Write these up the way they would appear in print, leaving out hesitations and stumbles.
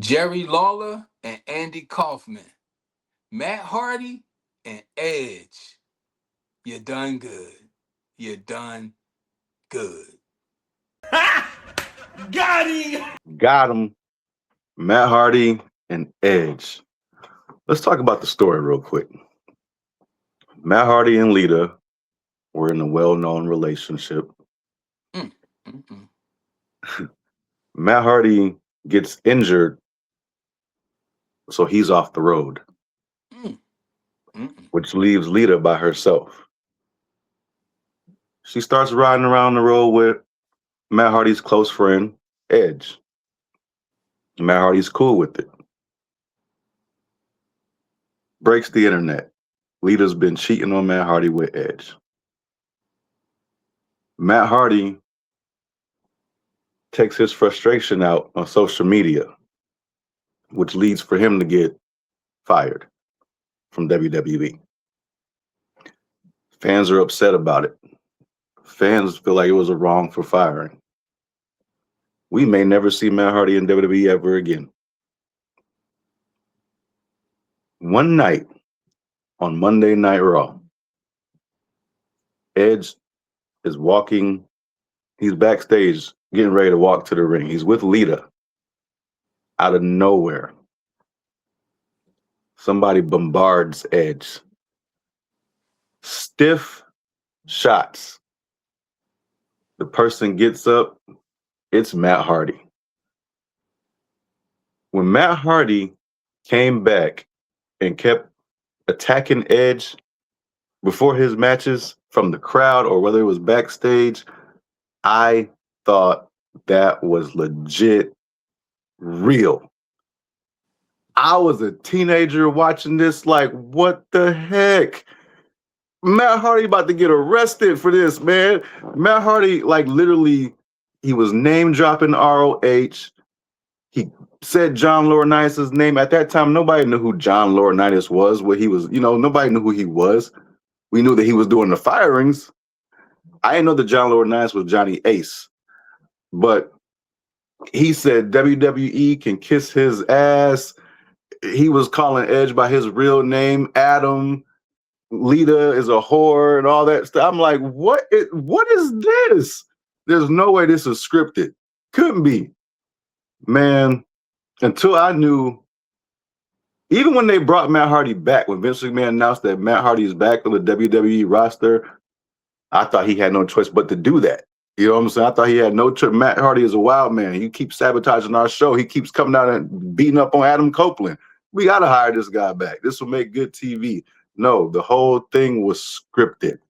Jerry Lawler and Andy Kaufman, Matt Hardy and Edge. You done good. You done good. Got him. Got him. Matt Hardy and Edge. Let's talk about the story real quick. Matt Hardy and Lita were in a well-known relationship. Mm, mm, mm. Matt Hardy gets injured, so he's off the road, Mm, mm, mm. which leaves Lita by herself. She starts riding around the road with Matt Hardy's close friend, Edge. Matt Hardy's cool with it. Breaks the internet. Lita's been cheating on Matt Hardy with Edge. Matt Hardy takes his frustration out on social media, which leads for him to get fired from WWE. Fans are upset about it. Fans feel like it was a wrong for firing. We may never see Matt Hardy in WWE ever again. One night on Monday Night Raw, Edge is walking, he's backstage getting ready to walk to the ring. He's with Lita. Out of nowhere, somebody bombards Edge. Stiff shots. The person gets up, it's Matt Hardy. When Matt Hardy came back and kept attacking Edge before his matches from the crowd or whether it was backstage, I thought that was legit real. I was a teenager watching this, like, what the heck? Matt Hardy about to get arrested for this, man. Matt Hardy, like, literally, he was name dropping ROH. He said John Laurinaitis' name. At that time, nobody knew who John Laurinaitis was, what he was, nobody knew who he was. We knew that he was doing the firings. I didn't know that John Laurinaitis was Johnny Ace, but he said WWE can kiss his ass. He was calling Edge by his real name, Adam. Lita is a whore and all that stuff. I'm like, what is this? There's no way this is scripted. Couldn't be. Man, until I knew, even when they brought Matt Hardy back, when Vince McMahon announced that Matt Hardy is back on the WWE roster, I thought he had no choice but to do that. You know what I'm saying? I thought he had no choice. Matt Hardy is a wild man. He keeps sabotaging our show. He keeps coming out and beating up on Adam Copeland. We got to hire this guy back. This will make good TV. No, the whole thing was scripted.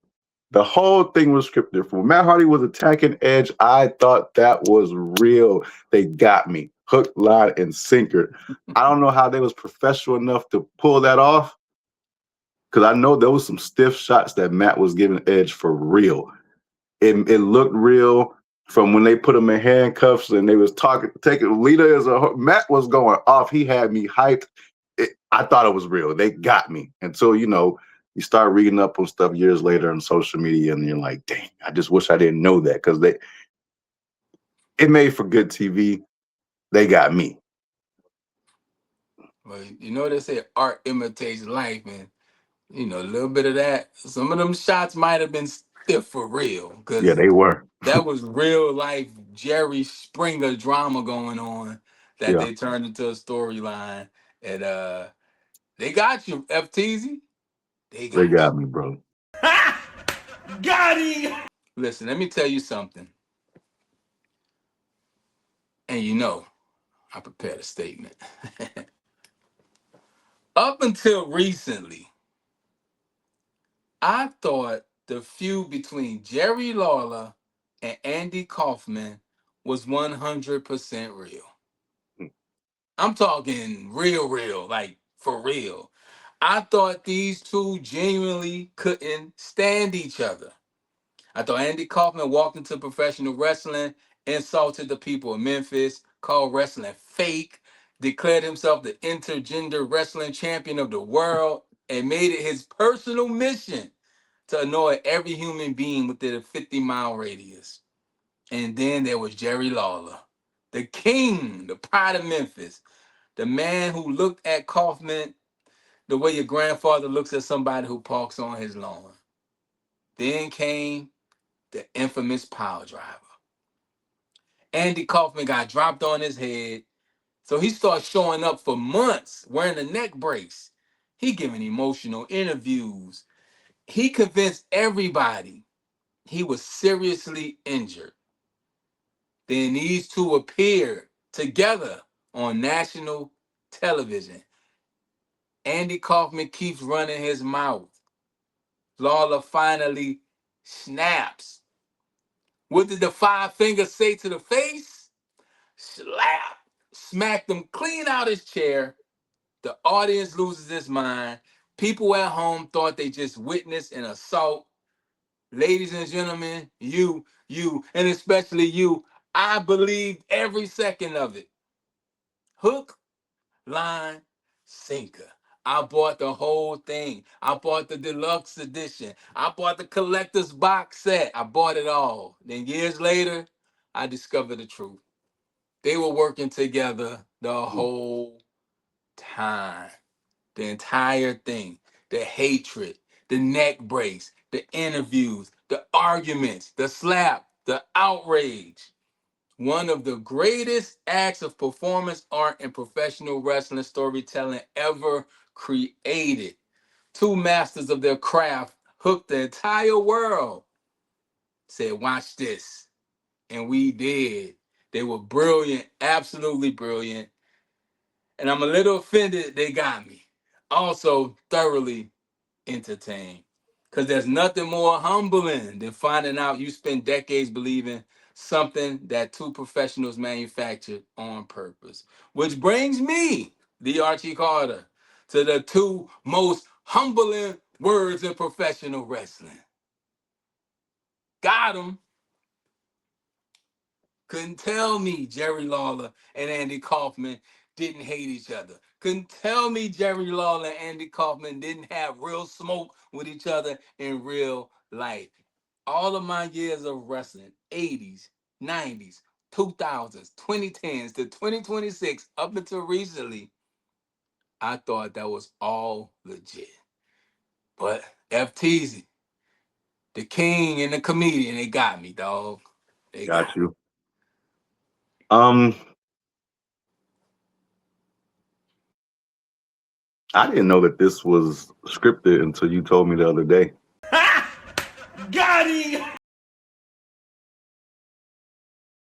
The whole thing was scripted. When Matt Hardy was attacking Edge, I thought that was real. They got me. Hook, line, and sinker. I don't know how they was professional enough to pull that off, because I know there was some stiff shots that Matt was giving Edge for real. It looked real from when they put him in handcuffs and they was taking Lita as a Matt was going off. He had me hyped. I thought it was real. They got me. Until, you start reading up on stuff years later on social media and you're like, dang, I just wish I didn't know that, because it made for good TV. They got me. Well, they say art imitates life, and a little bit of that. Some of them shots might have been stiff for real, Yeah, because they were. that was real life Jerry Springer drama going on that Yeah, they turned into a storyline. And they got you, FTZ. They they got got you. me, bro. Got him. Listen, let me tell you something. And I prepared a statement. Up until recently, I thought the feud between Jerry Lawler and Andy Kaufman was 100% real. I'm talking real, like for real. I thought these two genuinely couldn't stand each other. I thought Andy Kaufman walked into professional wrestling, insulted the people of Memphis, called wrestling fake, declared himself the intergender wrestling champion of the world, and made it his personal mission to annoy every human being within a 50-mile radius. And then there was Jerry Lawler, the king, the pride of Memphis. The man who looked at Kaufman the way your grandfather looks at somebody who parks on his lawn. Then came the infamous power driver. Andy Kaufman got dropped on his head, so he started showing up for months wearing a neck brace. He giving emotional interviews. He convinced everybody he was seriously injured. Then these two appeared together on national television. Andy Kaufman keeps running his mouth. Lawler finally snaps. What did the five fingers say to the face? Slap. Smacked him clean out his chair. The audience loses its mind. People at home thought they just witnessed an assault. Ladies and gentlemen, and especially you, I believed every second of it. Hook, line, sinker. I bought the whole thing. I bought the deluxe edition. I bought the collector's box set. I bought it all. Then years later, I discovered the truth. They were working together the whole time. The entire thing. The hatred, the neck brace, the interviews, the arguments, the slap, the outrage. One of the greatest acts of performance art and professional wrestling storytelling ever created. Two masters of their craft hooked the entire world. Said, watch this. And we did. They were brilliant, absolutely brilliant. And I'm a little offended they got me. Also, thoroughly entertained. Because there's nothing more humbling than finding out you spent decades believing something that two professionals manufactured on purpose. Which brings me, the Archie Carter, to the two most humbling words in professional wrestling. Got him. Couldn't tell me Jerry Lawler and Andy Kaufman didn't hate each other. Couldn't tell me Jerry Lawler and Andy Kaufman didn't have real smoke with each other in real life. All of my years of wrestling, 80s, 90s, 2000s, 2010s to 2026, up until recently, I thought that was all legit. But FTZ, the king and the comedian, they got me, dog. They got Got you. Um, I didn't know that this was scripted until you told me the other day. Got him!